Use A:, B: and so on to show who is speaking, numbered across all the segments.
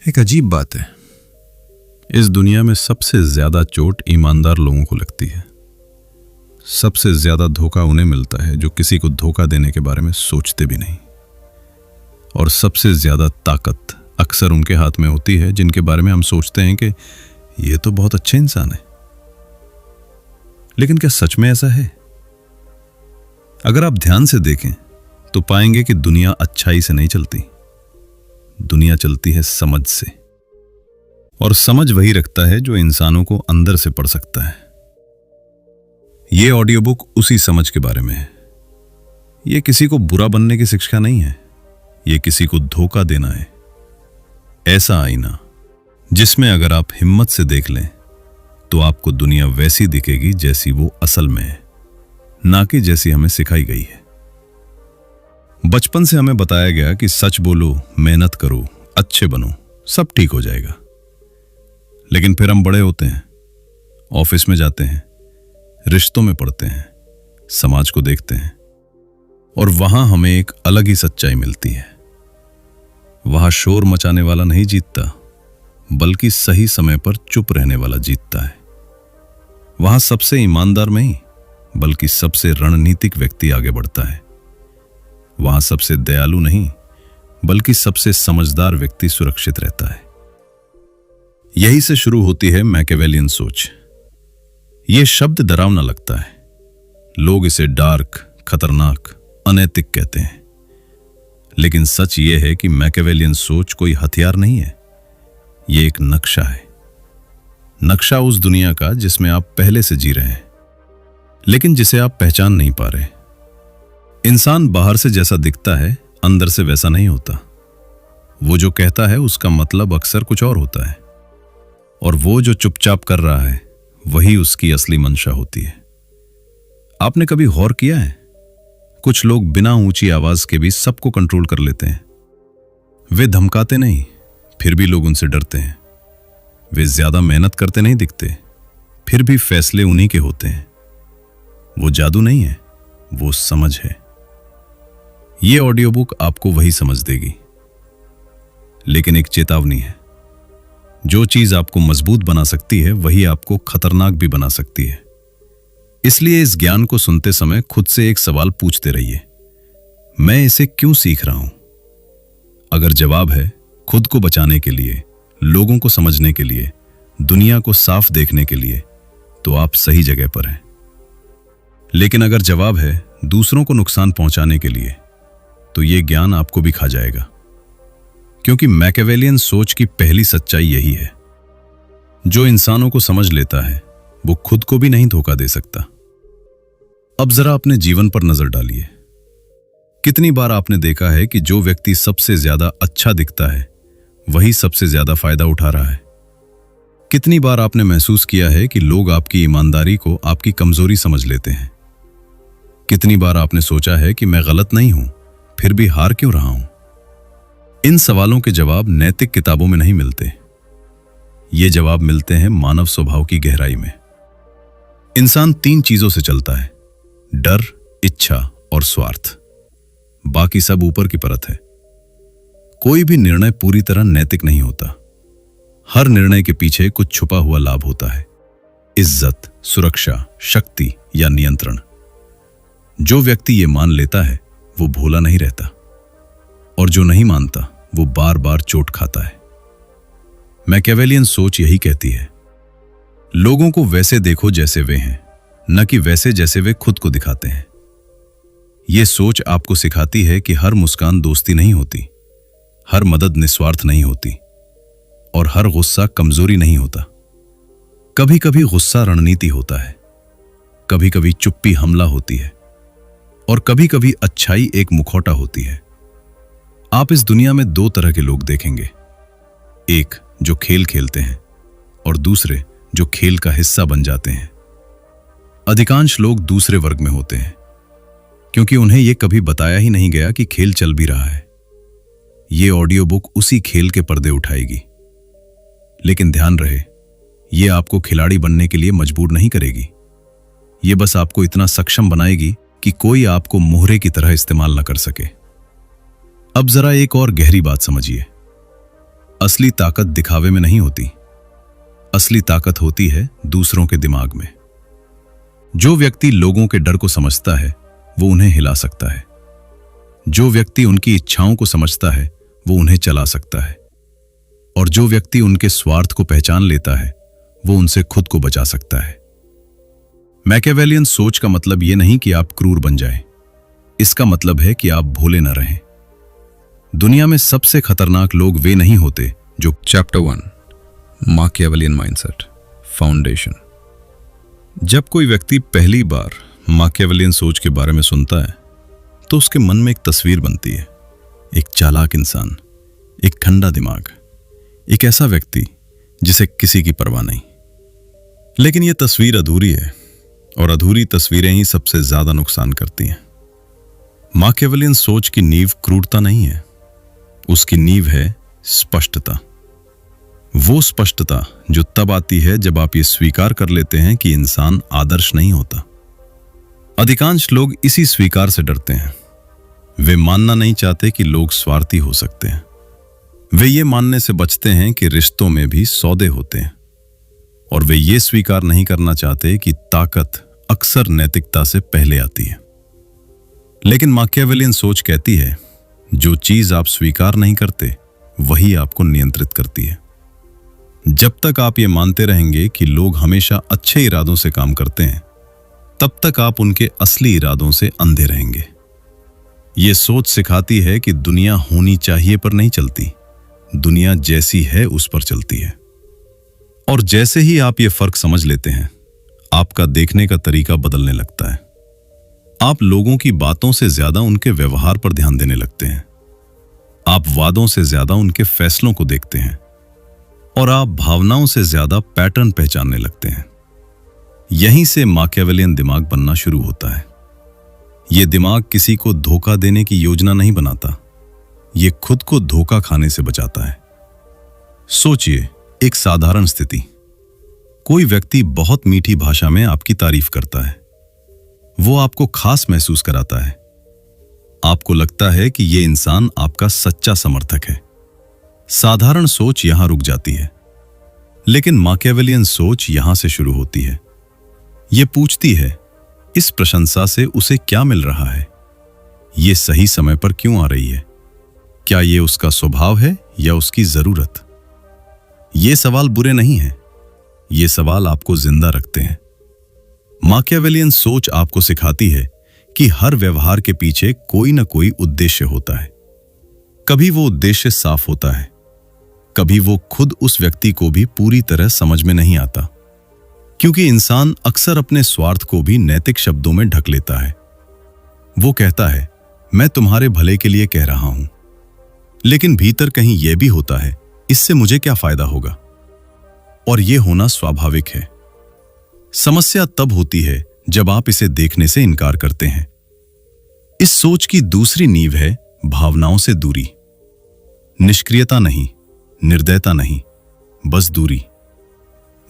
A: एक अजीब बात है, इस दुनिया में सबसे ज्यादा चोट ईमानदार लोगों को लगती है। सबसे ज्यादा धोखा उन्हें मिलता है जो किसी को धोखा देने के बारे में सोचते भी नहीं। और सबसे ज्यादा ताकत अक्सर उनके हाथ में होती है जिनके बारे में हम सोचते हैं कि ये तो बहुत अच्छे इंसान है। लेकिन क्या सच में ऐसा है? अगर आप ध्यान से देखें तो पाएंगे कि दुनिया अच्छाई से नहीं चलती, दुनिया चलती है समझ से। और समझ वही रखता है जो इंसानों को अंदर से पढ़ सकता है। ये ऑडियो बुक उसी समझ के बारे में है। ये किसी को बुरा बनने की शिक्षा नहीं है, ये किसी को धोखा देना है। ऐसा आईना जिसमें अगर आप हिम्मत से देख लें तो आपको दुनिया वैसी दिखेगी जैसी वो असल में है, ना कि जैसी हमें सिखाई गई है। बचपन से हमें बताया गया कि सच बोलो, मेहनत करो, अच्छे बनो, सब ठीक हो जाएगा। लेकिन फिर हम बड़े होते हैं, ऑफिस में जाते हैं, रिश्तों में पड़ते हैं, समाज को देखते हैं और वहां हमें एक अलग ही सच्चाई मिलती है। वहां शोर मचाने वाला नहीं जीतता, बल्कि सही समय पर चुप रहने वाला जीतता है। वहां सबसे ईमानदार नहीं, बल्कि सबसे रणनीतिक व्यक्ति आगे बढ़ता है। वहां सबसे दयालु नहीं, बल्कि सबसे समझदार व्यक्ति सुरक्षित रहता है। यही से शुरू होती है मैकियावेलियन सोच। यह शब्द डरावना लगता है, लोग इसे डार्क, खतरनाक, अनैतिक कहते हैं। लेकिन सच यह है कि मैकियावेलियन सोच कोई हथियार नहीं है, यह एक नक्शा है। नक्शा उस दुनिया का जिसमें आप पहले से जी रहे हैं, लेकिन जिसे आप पहचान नहीं पा रहे। इंसान बाहर से जैसा दिखता है, अंदर से वैसा नहीं होता। वो जो कहता है उसका मतलब अक्सर कुछ और होता है, और वो जो चुपचाप कर रहा है वही उसकी असली मंशा होती है। आपने कभी गौर किया है, कुछ लोग बिना ऊंची आवाज के भी सबको कंट्रोल कर लेते हैं। वे धमकाते नहीं, फिर भी लोग उनसे डरते हैं। वे ज्यादा मेहनत करते नहीं दिखते, फिर भी फैसले उन्हीं के होते हैं। वो जादू नहीं है, वो समझ है। ये ऑडियो बुक आपको वही समझ देगी। लेकिन एक चेतावनी है, जो चीज आपको मजबूत बना सकती है वही आपको खतरनाक भी बना सकती है। इसलिए इस ज्ञान को सुनते समय खुद से एक सवाल पूछते रहिए, मैं इसे क्यों सीख रहा हूं? अगर जवाब है खुद को बचाने के लिए, लोगों को समझने के लिए, दुनिया को साफ देखने के लिए, तो आप सही जगह पर हैं। लेकिन अगर जवाब है दूसरों को नुकसान पहुंचाने के लिए, तो यह ज्ञान आपको भी खा जाएगा। क्योंकि मैकियावेलियन सोच की पहली सच्चाई यही है, जो इंसानों को समझ लेता है वो खुद को भी नहीं धोखा दे सकता। अब जरा अपने जीवन पर नजर डालिए। कितनी बार आपने देखा है कि जो व्यक्ति सबसे ज्यादा अच्छा दिखता है वही सबसे ज्यादा फायदा उठा रहा है? कितनी बार आपने महसूस किया है कि लोग आपकी ईमानदारी को आपकी कमजोरी समझ लेते हैं? कितनी बार आपने सोचा है कि मैं गलत नहीं हूं, फिर भी हार क्यों रहा हूं? इन सवालों के जवाब नैतिक किताबों में नहीं मिलते। ये जवाब मिलते हैं मानव स्वभाव की गहराई में। इंसान 3 चीजों से चलता है, डर, इच्छा और स्वार्थ। बाकी सब ऊपर की परत है। कोई भी निर्णय पूरी तरह नैतिक नहीं होता। हर निर्णय के पीछे कुछ छुपा हुआ लाभ होता है, इज्जत, सुरक्षा, शक्ति या नियंत्रण। जो व्यक्ति ये मान लेता है वो भोला नहीं रहता, और जो नहीं मानता वो बार बार चोट खाता है। मैकियावेलियन सोच यही कहती है, लोगों को वैसे देखो जैसे वे हैं, न कि वैसे जैसे वे खुद को दिखाते हैं। यह सोच आपको सिखाती है कि हर मुस्कान दोस्ती नहीं होती, हर मदद निस्वार्थ नहीं होती, और हर गुस्सा कमजोरी नहीं होता। कभी कभी गुस्सा रणनीति होता है, कभी कभी चुप्पी हमला होती है, और कभी कभी अच्छाई एक मुखौटा होती है। आप इस दुनिया में 2 तरह के लोग देखेंगे, एक जो खेल खेलते हैं और दूसरे जो खेल का हिस्सा बन जाते हैं। अधिकांश लोग दूसरे वर्ग में होते हैं, क्योंकि उन्हें यह कभी बताया ही नहीं गया कि खेल चल भी रहा है। यह ऑडियो बुक उसी खेल के पर्दे उठाएगी। लेकिन ध्यान रहे, यह आपको खिलाड़ी बनने के लिए मजबूर नहीं करेगी। यह बस आपको इतना सक्षम बनाएगी कि कोई आपको मोहरे की तरह इस्तेमाल न कर सके। अब जरा एक और गहरी बात समझिए। असली ताकत दिखावे में नहीं होती, असली ताकत होती है दूसरों के दिमाग में। जो व्यक्ति लोगों के डर को समझता है वो उन्हें हिला सकता है। जो व्यक्ति उनकी इच्छाओं को समझता है वो उन्हें चला सकता है। और जो व्यक्ति उनके स्वार्थ को पहचान लेता है वो उनसे खुद को बचा सकता है। मैकियावेलियन सोच का मतलब यह नहीं कि आप क्रूर बन जाएं, इसका मतलब है कि आप भोले न रहें। दुनिया में सबसे खतरनाक लोग वे नहीं होते जो
B: चैप्टर 1 माकियावेलियन माइंडसेट फाउंडेशन।
A: जब कोई व्यक्ति पहली बार माकियावेलियन सोच के बारे में सुनता है तो उसके मन में एक तस्वीर बनती है। एक चालाक इंसान, एक ठंडा दिमाग, एक ऐसा व्यक्ति जिसे किसी की परवाह नहीं। लेकिन यह तस्वीर अधूरी है और अधूरी तस्वीरें ही सबसे ज्यादा नुकसान करती हैं। माकियावेलियन सोच की नींव क्रूरता नहीं है, उसकी नींव है स्पष्टता। वो स्पष्टता जो तब आती है जब आप ये स्वीकार कर लेते हैं कि इंसान आदर्श नहीं होता। अधिकांश लोग इसी स्वीकार से डरते हैं। वे मानना नहीं चाहते कि लोग स्वार्थी हो सकते हैं। वे ये मानने से बचते हैं कि रिश्तों में भी सौदे होते हैं। और वे ये स्वीकार नहीं करना चाहते कि ताकत अक्सर नैतिकता से पहले आती है। लेकिन माकियावेलियन सोच कहती है जो चीज आप स्वीकार नहीं करते वही आपको नियंत्रित करती है। जब तक आप ये मानते रहेंगे कि लोग हमेशा अच्छे इरादों से काम करते हैं, तब तक आप उनके असली इरादों से अंधे रहेंगे। ये सोच सिखाती है कि दुनिया होनी चाहिए पर नहीं चलती, दुनिया जैसी है उस पर चलती है। और जैसे ही आप ये फर्क समझ लेते हैं, आपका देखने का तरीका बदलने लगता है। आप लोगों की बातों से ज्यादा उनके व्यवहार पर ध्यान देने लगते हैं। आप वादों से ज्यादा उनके फैसलों को देखते हैं। और आप भावनाओं से ज्यादा पैटर्न पहचानने लगते हैं। यहीं से माकियावेलियन दिमाग बनना शुरू होता है। यह दिमाग किसी को धोखा देने की योजना नहीं बनाता, यह खुद को धोखा खाने से बचाता है। सोचिए एक साधारण स्थिति। कोई व्यक्ति बहुत मीठी भाषा में आपकी तारीफ करता है। वो आपको खास महसूस कराता है। आपको लगता है कि यह इंसान आपका सच्चा समर्थक है। साधारण सोच यहां रुक जाती है। लेकिन माकियावेलियन सोच यहां से शुरू होती है। यह पूछती है, इस प्रशंसा से उसे क्या मिल रहा है? यह सही समय पर क्यों आ रही है? क्या यह उसका स्वभाव है या उसकी जरूरत? ये सवाल बुरे नहीं हैं, ये सवाल आपको जिंदा रखते हैं। माकियावेलियन सोच आपको सिखाती है कि हर व्यवहार के पीछे कोई ना कोई उद्देश्य होता है। कभी वो उद्देश्य साफ होता है, कभी वो खुद उस व्यक्ति को भी पूरी तरह समझ में नहीं आता, क्योंकि इंसान अक्सर अपने स्वार्थ को भी नैतिक शब्दों में ढक लेता है। वो कहता है, मैं तुम्हारे भले के लिए कह रहा हूं, लेकिन भीतर कहीं यह भी होता है, इससे मुझे क्या फायदा होगा? और यह होना स्वाभाविक है। समस्या तब होती है जब आप इसे देखने से इनकार करते हैं। इस सोच की दूसरी नींव है भावनाओं से दूरी। निष्क्रियता नहीं, निर्दयता नहीं, बस दूरी।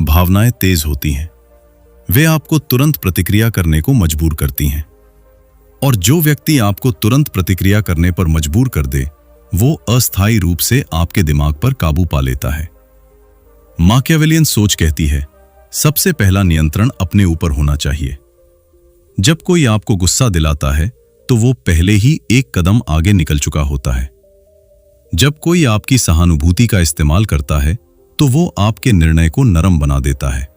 A: भावनाएं तेज होती हैं, वे आपको तुरंत प्रतिक्रिया करने को मजबूर करती हैं। और जो व्यक्ति आपको तुरंत प्रतिक्रिया करने पर मजबूर कर दे, वो अस्थायी रूप से आपके दिमाग पर काबू पा लेता है। माकियावेलियन सोच कहती है, सबसे पहला नियंत्रण अपने ऊपर होना चाहिए। जब कोई आपको गुस्सा दिलाता है तो वो पहले ही एक कदम आगे निकल चुका होता है। जब कोई आपकी सहानुभूति का इस्तेमाल करता है तो वो आपके निर्णय को नरम बना देता है।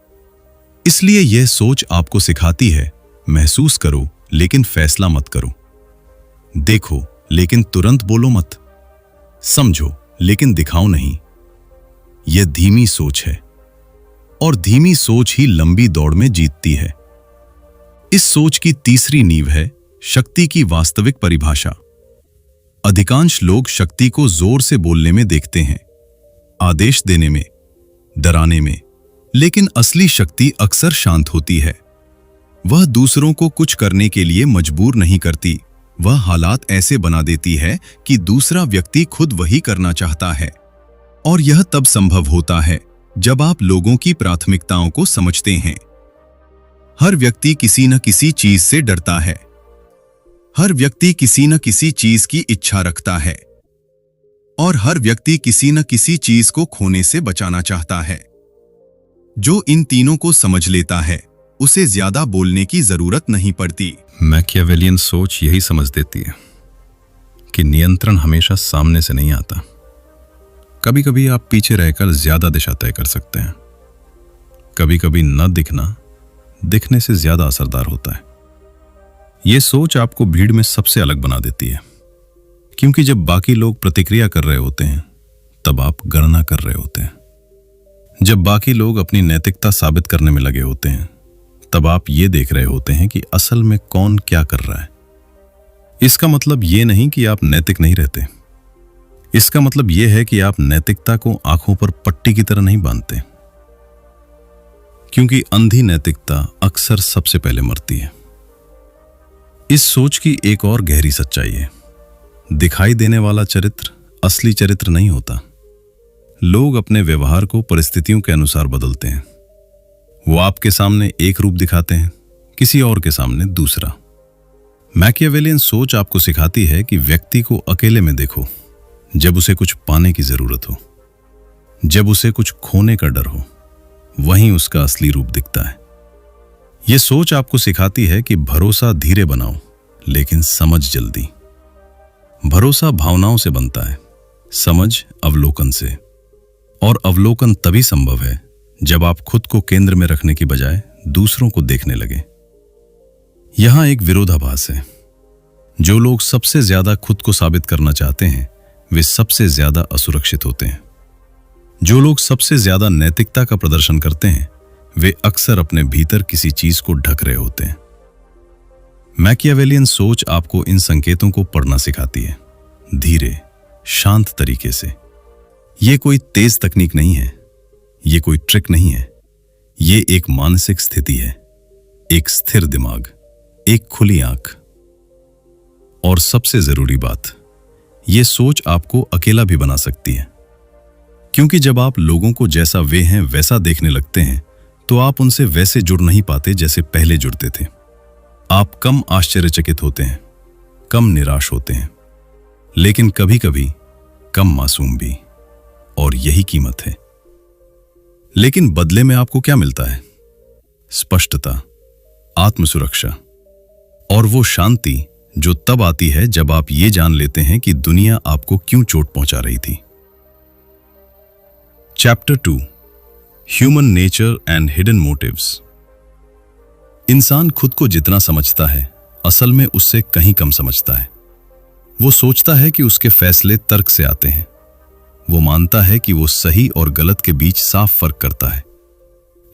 A: इसलिए यह सोच आपको सिखाती है, महसूस करो लेकिन फैसला मत करो। देखो लेकिन तुरंत बोलो मत। समझो लेकिन दिखाओ नहीं। यह धीमी सोच है और धीमी सोच ही लंबी दौड़ में जीतती है। इस सोच की तीसरी नींव है शक्ति की वास्तविक परिभाषा। अधिकांश लोग शक्ति को जोर से बोलने में देखते हैं, आदेश देने में, डराने में, लेकिन असली शक्ति अक्सर शांत होती है। वह दूसरों को कुछ करने के लिए मजबूर नहीं करती, वह हालात ऐसे बना देती है कि दूसरा व्यक्ति खुद वही करना चाहता है। और यह तब संभव होता है जब आप लोगों की प्राथमिकताओं को समझते हैं। हर व्यक्ति किसी न किसी चीज से डरता है। हर व्यक्ति किसी न किसी चीज की इच्छा रखता है।
C: और हर व्यक्ति किसी न किसी चीज को खोने से बचाना चाहता है। जो इन तीनों को समझ लेता है उसे ज्यादा बोलने की जरूरत नहीं पड़ती।
A: मैकियावेलियन सोच यही समझ देती है कि नियंत्रण हमेशा सामने से नहीं आता। कभी कभी आप पीछे रहकर ज्यादा दिशा तय कर सकते हैं। कभी कभी न दिखना दिखने से ज्यादा असरदार होता है। यह सोच आपको भीड़ में सबसे अलग बना देती है, क्योंकि जब बाकी लोग प्रतिक्रिया कर रहे होते हैं तब आप गणना कर रहे होते हैं। जब बाकी लोग अपनी नैतिकता साबित करने में लगे होते हैं तब आप ये देख रहे होते हैं कि असल में कौन क्या कर रहा है। इसका मतलब यह नहीं कि आप नैतिक नहीं रहते। इसका मतलब यह है कि आप नैतिकता को आंखों पर पट्टी की तरह नहीं बांधते, क्योंकि अंधी नैतिकता अक्सर सबसे पहले मरती है। इस सोच की एक और गहरी सच्चाई है। दिखाई देने वाला चरित्र असली चरित्र नहीं होता। लोग अपने व्यवहार को परिस्थितियों के अनुसार बदलते हैं। वो आपके सामने एक रूप दिखाते हैं, किसी और के सामने दूसरा। मैकियावेलियन सोच आपको सिखाती है कि व्यक्ति को अकेले में देखो जब उसे कुछ पाने की जरूरत हो, जब उसे कुछ खोने का डर हो, वहीं उसका असली रूप दिखता है। यह सोच आपको सिखाती है कि भरोसा धीरे बनाओ लेकिन समझ जल्दी। भरोसा भावनाओं से बनता है, समझ अवलोकन से, और अवलोकन तभी संभव है जब आप खुद को केंद्र में रखने की बजाय दूसरों को देखने लगे। यहां एक विरोधाभास है। जो लोग सबसे ज्यादा खुद को साबित करना चाहते हैं वे सबसे ज्यादा असुरक्षित होते हैं। जो लोग सबसे ज्यादा नैतिकता का प्रदर्शन करते हैं वे अक्सर अपने भीतर किसी चीज को ढक रहे होते हैं। मैकियावेलियन सोच आपको इन संकेतों को पढ़ना सिखाती है, धीरे शांत तरीके से। यह कोई तेज तकनीक नहीं है, यह कोई ट्रिक नहीं है। यह एक मानसिक स्थिति है, एक स्थिर दिमाग, एक खुली आंख। और सबसे जरूरी बात, यह सोच आपको अकेला भी बना सकती है, क्योंकि जब आप लोगों को जैसा वे हैं वैसा देखने लगते हैं तो आप उनसे वैसे जुड़ नहीं पाते जैसे पहले जुड़ते थे। आप कम आश्चर्यचकित होते हैं, कम निराश होते हैं, लेकिन कभी कभी कम मासूम भी, और यही कीमत है। लेकिन बदले में आपको क्या मिलता है? स्पष्टता, आत्मसुरक्षा और वो शांति जो तब आती है जब आप ये जान लेते हैं कि दुनिया आपको क्यों चोट पहुंचा रही थी। Chapter 2, human nature and hidden motives. इंसान खुद को जितना समझता है असल में उससे कहीं कम समझता है। वो सोचता है कि उसके फैसले तर्क से आते हैं। वो मानता है कि वो सही और गलत के बीच साफ फर्क करता है।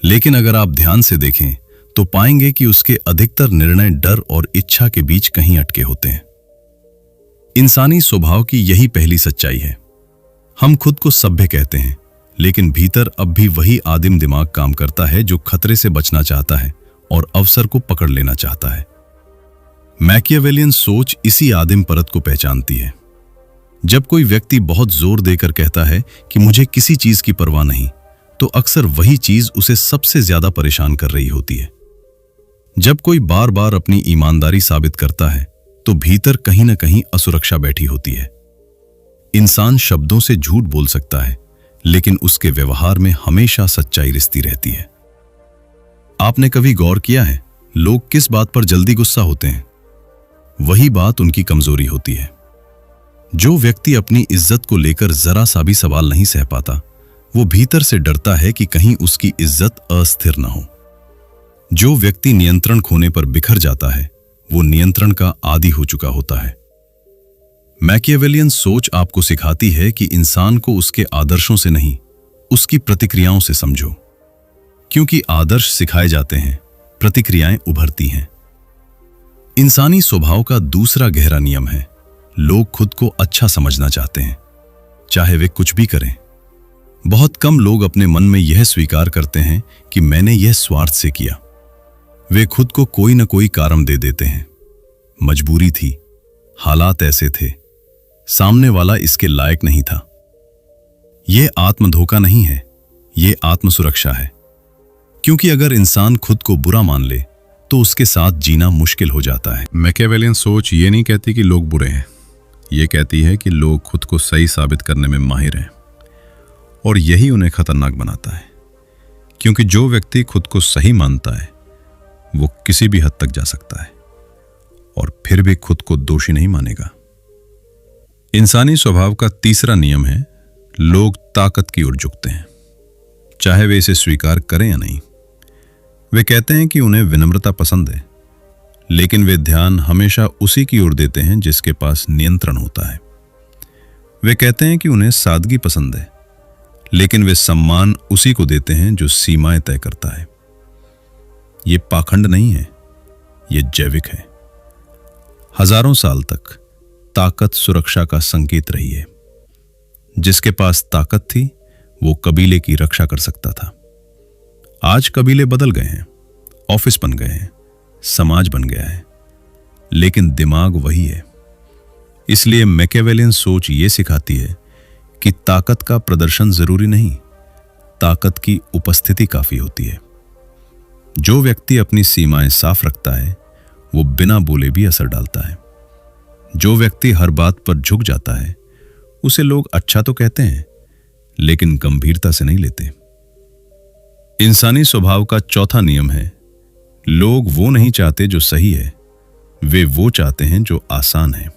A: लेकिन अगर आप ध्यान से देखें तो पाएंगे कि उसके अधिकतर निर्णय डर और इच्छा के बीच कहीं अटके होते हैं। इंसानी स्वभाव की यही पहली सच्चाई है। हम खुद को सभ्य कहते हैं, लेकिन भीतर अब भी वही आदिम दिमाग काम करता है जो खतरे से बचना चाहता है और अवसर को पकड़ लेना चाहता है। मैकियावेलियन सोच इसी आदिम परत को पहचानती है। जब कोई व्यक्ति बहुत जोर देकर कहता है कि मुझे किसी चीज की परवाह नहीं, तो अक्सर वही चीज उसे सबसे ज्यादा परेशान कर रही होती है। जब कोई बार बार अपनी ईमानदारी साबित करता है तो भीतर कहीं ना कहीं असुरक्षा बैठी होती है। इंसान शब्दों से झूठ बोल सकता है, लेकिन उसके व्यवहार में हमेशा सच्चाई रिश्ती रहती है। आपने कभी गौर किया है लोग किस बात पर जल्दी गुस्सा होते हैं? वही बात उनकी कमजोरी होती है। जो व्यक्ति अपनी इज्जत को लेकर जरा सा भी सवाल नहीं सह पाता, वो भीतर से डरता है कि कहीं उसकी इज्जत अस्थिर न हो। जो व्यक्ति नियंत्रण खोने पर बिखर जाता है वो नियंत्रण का आदी हो चुका होता है। मैकियावेलियन सोच आपको सिखाती है कि इंसान को उसके आदर्शों से नहीं, उसकी प्रतिक्रियाओं से समझो, क्योंकि आदर्श सिखाए जाते हैं, प्रतिक्रियाएं उभरती हैं। इंसानी स्वभाव का दूसरा गहरा नियम है, लोग खुद को अच्छा समझना चाहते हैं, चाहे वे कुछ भी करें। बहुत कम लोग अपने मन में यह स्वीकार करते हैं कि मैंने यह स्वार्थ से किया। वे खुद को कोई न कोई कारण दे देते हैं। मजबूरी थी, हालात ऐसे थे, सामने वाला इसके लायक नहीं था। यह आत्मधोखा नहीं है, यह आत्मसुरक्षा है। क्योंकि अगर इंसान खुद को बुरा मान ले तो उसके साथ जीना मुश्किल हो जाता है।
B: मैकियावेलियन सोच ये नहीं कहती कि लोग बुरे हैं, ये कहती है कि लोग खुद को सही साबित करने में माहिर हैं और यही उन्हें खतरनाक बनाता है, क्योंकि जो व्यक्ति खुद को सही मानता है वो किसी भी हद तक जा सकता है और फिर भी खुद को दोषी नहीं मानेगा। इंसानी स्वभाव का तीसरा नियम है, लोग ताकत की ओर झुकते हैं, चाहे वे इसे स्वीकार करें या नहीं। वे कहते हैं कि उन्हें विनम्रता पसंद है, लेकिन वे ध्यान हमेशा उसी की ओर देते हैं जिसके पास नियंत्रण होता है। वे कहते हैं कि उन्हें सादगी पसंद है, लेकिन वे सम्मान उसी को देते हैं जो सीमाएं तय करता है। ये पाखंड नहीं है, ये जैविक है। हजारों साल तक ताकत सुरक्षा का संकेत रही है। जिसके पास ताकत थी वो कबीले की रक्षा कर सकता था। आज कबीले बदल गए हैं, ऑफिस बन गए हैं, समाज बन गया है, लेकिन दिमाग वही है। इसलिए मैकियावेलियन सोच ये सिखाती है कि ताकत का प्रदर्शन जरूरी नहीं, ताकत की उपस्थिति काफी होती है। जो व्यक्ति अपनी सीमाएं साफ रखता है वो बिना बोले भी असर डालता है। जो व्यक्ति हर बात पर झुक जाता है उसे लोग अच्छा तो कहते हैं, लेकिन गंभीरता से नहीं लेते। इंसानी स्वभाव का चौथा नियम है, लोग वो नहीं चाहते जो सही है, वे वो चाहते हैं जो आसान है।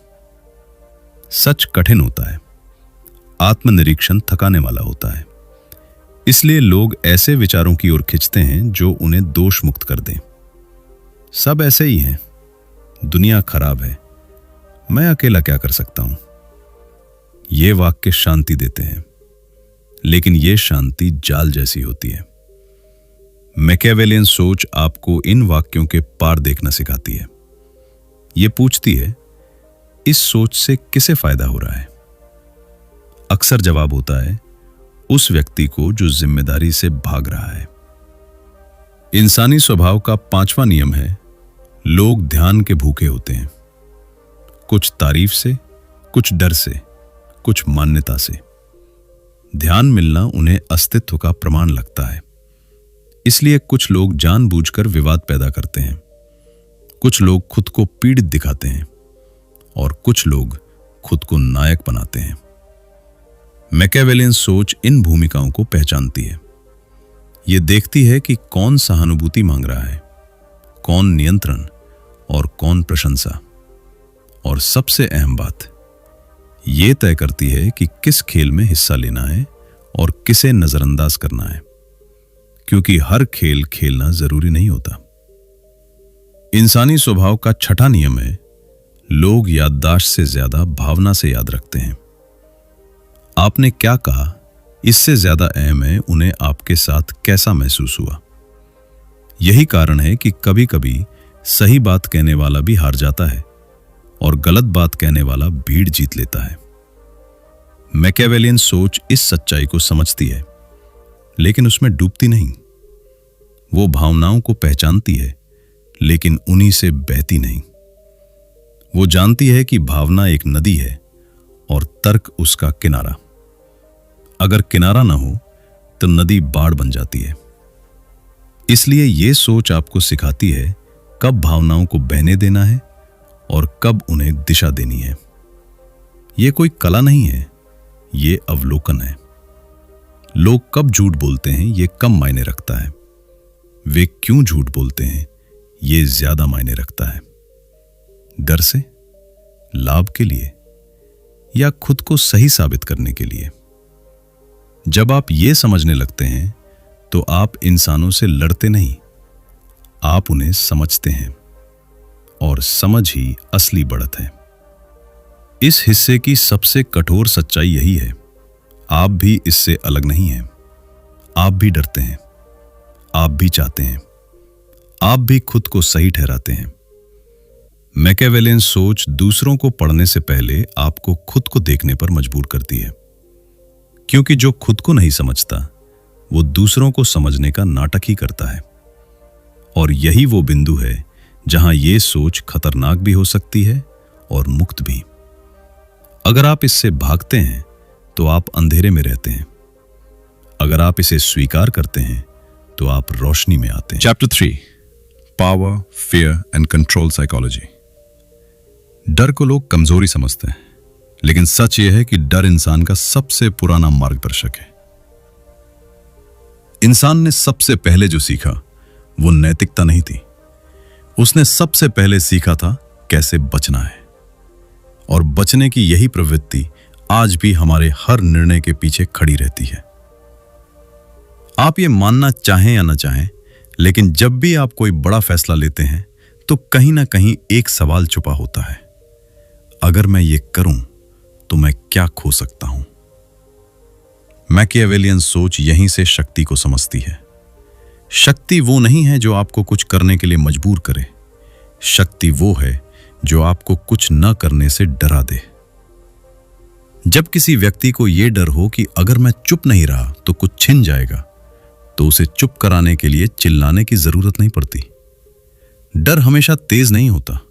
B: सच कठिन होता है, आत्मनिरीक्षण थकाने वाला होता है। इसलिए लोग ऐसे विचारों की ओर खिंचते हैं जो उन्हें दोष मुक्त कर दें। सब ऐसे ही हैं, दुनिया खराब है, मैं अकेला क्या कर सकता हूं। ये वाक्य शांति देते हैं, लेकिन ये शांति जाल जैसी होती है। मैकियावेलियन सोच आपको इन वाक्यों के पार देखना सिखाती है। ये पूछती है, इस सोच से किसे फायदा हो रहा है? अक्सर जवाब होता है, उस व्यक्ति को जो जिम्मेदारी से भाग रहा है। इंसानी स्वभाव का पांचवा नियम है, लोग ध्यान के भूखे होते हैं। कुछ तारीफ से, कुछ डर से, कुछ मान्यता से। ध्यान मिलना उन्हें अस्तित्व का प्रमाण लगता है। इसलिए कुछ लोग जानबूझकर विवाद पैदा करते हैं, कुछ लोग खुद को पीड़ित दिखाते हैं और कुछ लोग खुद को नायक बनाते हैं। मैकियावेलियन सोच इन भूमिकाओं को पहचानती है। यह देखती है कि कौन सहानुभूति मांग रहा है, कौन नियंत्रण और कौन प्रशंसा। और सबसे अहम बात, यह तय करती है कि किस खेल में हिस्सा लेना है और किसे नजरअंदाज करना है, क्योंकि हर खेल खेलना जरूरी नहीं होता। इंसानी स्वभाव का छठा नियम है, लोग याददाश्त से ज्यादा भावना से याद रखते हैं। आपने क्या कहा, इससे ज्यादा अहम है उन्हें आपके साथ कैसा महसूस हुआ। यही कारण है कि कभी कभी सही बात कहने वाला भी हार जाता है और गलत बात कहने वाला भीड़ जीत लेता है। मैकियावेलियन सोच इस सच्चाई को समझती है, लेकिन उसमें डूबती नहीं। वो भावनाओं को पहचानती है, लेकिन उन्हीं से बहती नहीं। वो जानती है कि भावना एक नदी है और तर्क उसका किनारा। अगर किनारा ना हो तो नदी बाढ़ बन जाती है। इसलिए ये सोच आपको सिखाती है कब भावनाओं को बहने देना है और कब उन्हें दिशा देनी है। यह कोई कला नहीं है, ये अवलोकन है। लोग कब झूठ बोलते हैं ये कम मायने रखता है, वे क्यों झूठ बोलते हैं ये ज्यादा मायने रखता है। डर से, लाभ के लिए या खुद को सही साबित करने के लिए। जब आप ये समझने लगते हैं तो आप इंसानों से लड़ते नहीं, आप उन्हें समझते हैं, और समझ ही असली बढ़त है। इस हिस्से की सबसे कठोर सच्चाई यही है, आप भी इससे अलग नहीं हैं। आप भी डरते हैं, आप भी चाहते हैं, आप भी खुद को सही ठहराते हैं। मैकियावेलियन सोच दूसरों को पढ़ने से पहले आपको खुद को देखने पर मजबूर करती है, क्योंकि जो खुद को नहीं समझता वो दूसरों को समझने का नाटक ही करता है। और यही वो बिंदु है जहां ये सोच खतरनाक भी हो सकती है और मुक्त भी। अगर आप इससे भागते हैं तो आप अंधेरे में रहते हैं, अगर आप इसे स्वीकार करते हैं तो आप रोशनी में आते हैं। Chapter 3, power, fear and control psychology. डर को लोग कमजोरी समझते हैं, लेकिन सच यह है कि डर इंसान का सबसे पुराना मार्गदर्शक है। इंसान ने सबसे पहले जो सीखा वो नैतिकता नहीं थी, उसने सबसे पहले सीखा था कैसे बचना है। और बचने की यही प्रवृत्ति आज भी हमारे हर निर्णय के पीछे खड़ी रहती है। आप ये मानना चाहें या ना चाहें, लेकिन जब भी आप कोई बड़ा फैसला लेते हैं तो कहीं ना कहीं एक सवाल छुपा होता है, अगर मैं ये करूं तो मैं क्या खो सकता हूं। मैकियावेलियन सोच यहीं से शक्ति को समझती है। शक्ति वो नहीं है जो आपको कुछ करने के लिए मजबूर करे, शक्ति वो है जो आपको कुछ न करने से डरा दे। जब किसी व्यक्ति को यह डर हो कि अगर मैं चुप नहीं रहा तो कुछ छिन जाएगा, तो उसे चुप कराने के लिए चिल्लाने की जरूरत नहीं पड़ती। डर हमेशा तेज नहीं होता,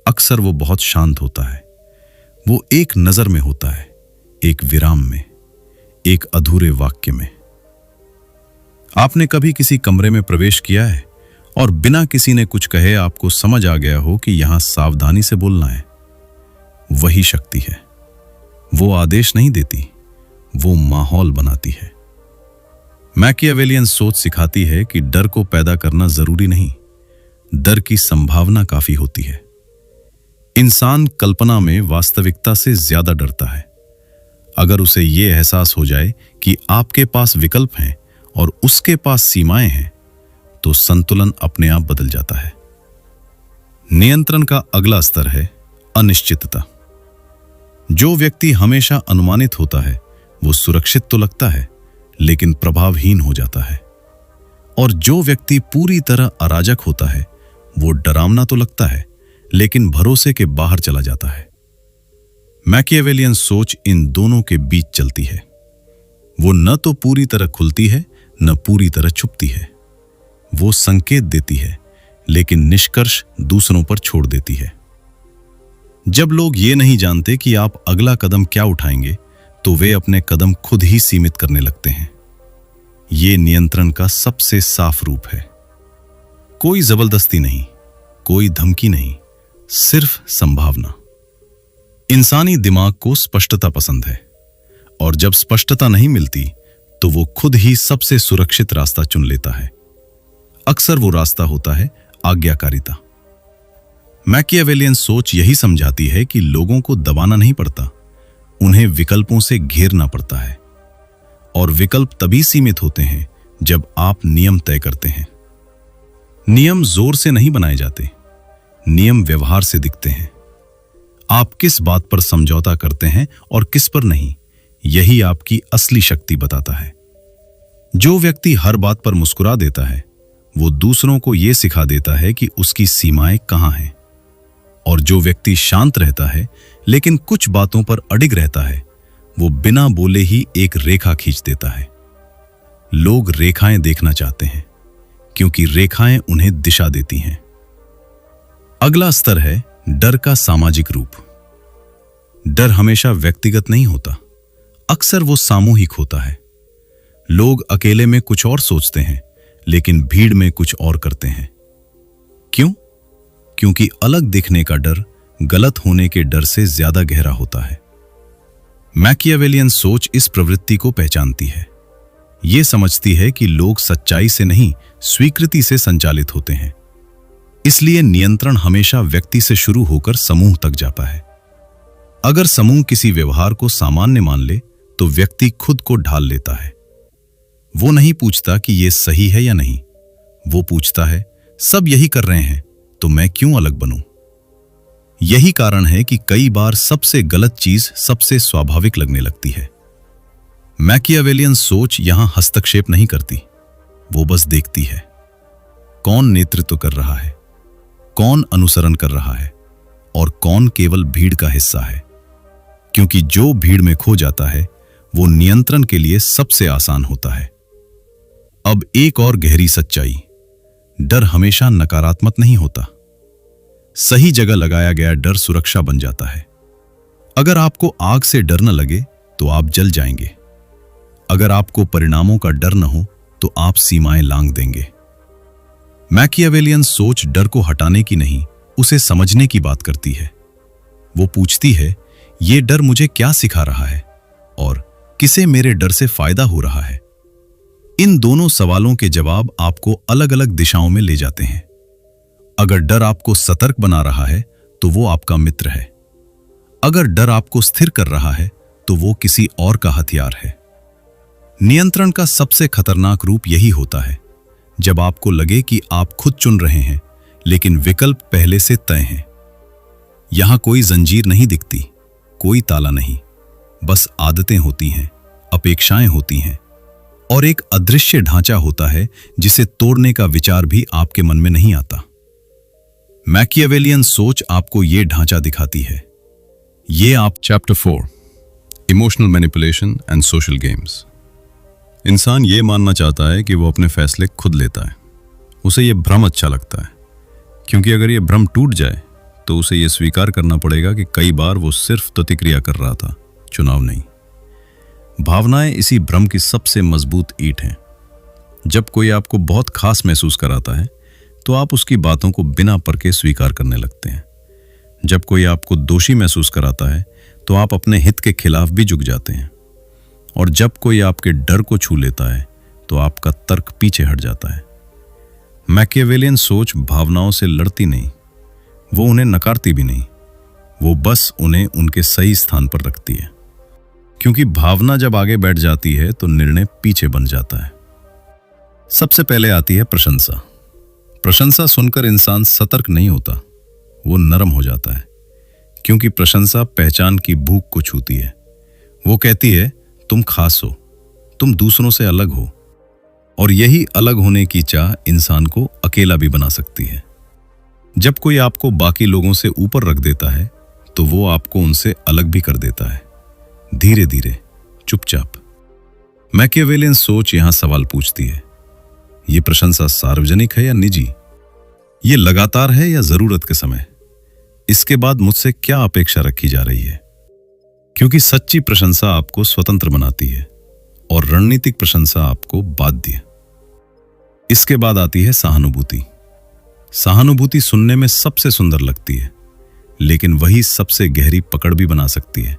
B: अक्सर वो बहुत शांत होता है। वो एक नजर में होता है, एक विराम में, एक अधूरे वाक्य में। आपने कभी किसी कमरे में प्रवेश किया है और बिना किसी ने कुछ कहे आपको समझ आ गया हो कि यहां सावधानी से बोलना है? वही शक्ति है। वो आदेश नहीं देती, वो माहौल बनाती है। मैकियावेलियन सोच सिखाती है कि डर को पैदा करना जरूरी नहीं, डर की संभावना काफी होती है। इंसान कल्पना में वास्तविकता से ज्यादा डरता है। अगर उसे यह एहसास हो जाए कि आपके पास विकल्प हैं और उसके पास सीमाएं हैं, तो संतुलन अपने आप बदल जाता है। नियंत्रण का अगला स्तर है अनिश्चितता। जो व्यक्ति हमेशा अनुमानित होता है वो सुरक्षित तो लगता है, लेकिन प्रभावहीन हो जाता है। और जो व्यक्ति पूरी तरह अराजक होता है वो डरावना तो लगता है, लेकिन भरोसे के बाहर चला जाता है। मैकियावेलियन सोच इन दोनों के बीच चलती है। वो न तो पूरी तरह खुलती है, न पूरी तरह छुपती है। वो संकेत देती है, लेकिन निष्कर्ष दूसरों पर छोड़ देती है। जब लोग ये नहीं जानते कि आप अगला कदम क्या उठाएंगे, तो वे अपने कदम खुद ही सीमित करने लगते हैं। ये नियंत्रण का सबसे साफ रूप है। कोई जबरदस्ती नहीं, कोई धमकी नहीं, सिर्फ संभावना। इंसानी दिमाग को स्पष्टता पसंद है, और जब स्पष्टता नहीं मिलती तो वो खुद ही सबसे सुरक्षित रास्ता चुन लेता है। अक्सर वो रास्ता होता है आज्ञाकारिता। मैकियावेलियन सोच यही समझाती है कि लोगों को दबाना नहीं पड़ता, उन्हें विकल्पों से घेरना पड़ता है। और विकल्प तभी सीमित होते हैं जब आप नियम तय करते हैं। नियम जोर से नहीं बनाए जाते, नियम व्यवहार से दिखते हैं। आप किस बात पर समझौता करते हैं और किस पर नहीं, यही आपकी असली शक्ति बताता है। जो व्यक्ति हर बात पर मुस्कुरा देता है वो दूसरों को यह सिखा देता है कि उसकी सीमाएं कहां हैं। और जो व्यक्ति शांत रहता है लेकिन कुछ बातों पर अडिग रहता है, वो बिना बोले ही एक रेखा खींच देता है। लोग रेखाएं देखना चाहते हैं क्योंकि रेखाएं उन्हें दिशा देती हैं। अगला स्तर है डर का सामाजिक रूप। डर हमेशा व्यक्तिगत नहीं होता, अक्सर वो सामूहिक होता है। लोग अकेले में कुछ और सोचते हैं, लेकिन भीड़ में कुछ और करते हैं। क्यों? क्योंकि अलग दिखने का डर गलत होने के डर से ज्यादा गहरा होता है। मैकियावेलियन सोच इस प्रवृत्ति को पहचानती है। ये समझती है कि लोग सच्चाई से नहीं, स्वीकृति से संचालित होते हैं। इसलिए नियंत्रण हमेशा व्यक्ति से शुरू होकर समूह तक जाता है। अगर समूह किसी व्यवहार को सामान्य मान ले तो व्यक्ति खुद को ढाल लेता है। वो नहीं पूछता कि यह सही है या नहीं, वो पूछता है सब यही कर रहे हैं तो मैं क्यों अलग बनूं। यही कारण है कि कई बार सबसे गलत चीज सबसे स्वाभाविक लगने लगती है। मैकियावेलियन सोच यहां हस्तक्षेप नहीं करती, वो बस देखती है कौन नेतृत्व कर रहा है, कौन अनुसरण कर रहा है और कौन केवल भीड़ का हिस्सा है। क्योंकि जो भीड़ में खो जाता है वो नियंत्रण के लिए सबसे आसान होता है। अब एक और गहरी सच्चाई, डर हमेशा नकारात्मक नहीं होता। सही जगह लगाया गया डर सुरक्षा बन जाता है। अगर आपको आग से डर न लगे तो आप जल जाएंगे। अगर आपको परिणामों का डर न हो तो आप सीमाएं लांघ देंगे। मैकियावेलियन सोच डर को हटाने की नहीं, उसे समझने की बात करती है। वो पूछती है
A: ये डर मुझे क्या सिखा रहा है और किसे मेरे डर से फायदा हो रहा है? इन दोनों सवालों के जवाब आपको अलग अलग दिशाओं में ले जाते हैं। अगर डर आपको सतर्क बना रहा है तो वो आपका मित्र है। अगर डर आपको स्थिर कर रहा है तो वो किसी और का हथियार है। नियंत्रण का सबसे खतरनाक रूप यही होता है जब आपको लगे कि आप खुद चुन रहे हैं लेकिन विकल्प पहले से तय हैं। यहां कोई जंजीर नहीं दिखती, कोई ताला नहीं, बस आदतें होती हैं, अपेक्षाएं होती हैं और एक अदृश्य ढांचा होता है जिसे तोड़ने का विचार भी आपके मन में नहीं आता। मैकियावेलियन सोच आपको यह ढांचा दिखाती है। ये आप
B: chapter 4 emotional manipulation and social games. इंसान ये मानना चाहता है कि वो अपने फैसले खुद लेता है। उसे ये भ्रम अच्छा लगता है, क्योंकि अगर ये भ्रम टूट जाए तो उसे ये स्वीकार करना पड़ेगा कि कई बार वो सिर्फ प्रतिक्रिया कर रहा था, चुनाव नहीं। भावनाएं इसी भ्रम की सबसे मजबूत ईंट हैं। जब कोई आपको बहुत खास महसूस कराता है तो आप उसकी बातों को बिना परखे स्वीकार करने लगते हैं। जब कोई आपको दोषी महसूस कराता है तो आप अपने हित के खिलाफ भी झुक जाते हैं। और जब कोई आपके डर को छू लेता है तो आपका तर्क पीछे हट जाता है। मैकियावेलियन सोच भावनाओं से लड़ती नहीं, वो उन्हें नकारती भी नहीं, वो बस उन्हें उनके सही स्थान पर रखती है। क्योंकि भावना जब आगे बैठ जाती है तो निर्णय पीछे बन जाता है। सबसे पहले आती है प्रशंसा। प्रशंसा सुनकर इंसान सतर्क नहीं होता, वो नरम हो जाता है, क्योंकि प्रशंसा पहचान की भूख को छूती है। वो कहती है तुम खास हो, तुम दूसरों से अलग हो, और यही अलग होने की चाह इंसान को अकेला भी बना सकती है। जब कोई आपको बाकी लोगों से ऊपर रख देता है तो वो आपको उनसे अलग भी कर देता है, धीरे धीरे, चुपचाप। मैकियावेलियन सोच यहां सवाल पूछती है, ये प्रशंसा सार्वजनिक है या निजी? ये लगातार है या जरूरत के समय? इसके बाद मुझसे क्या अपेक्षा रखी जा रही है? क्योंकि सच्ची प्रशंसा आपको स्वतंत्र बनाती है और रणनीतिक प्रशंसा आपको बाध्य। इसके बाद आती है सहानुभूति। सहानुभूति सुनने में सबसे सुंदर लगती है, लेकिन वही सबसे गहरी पकड़ भी बना सकती है।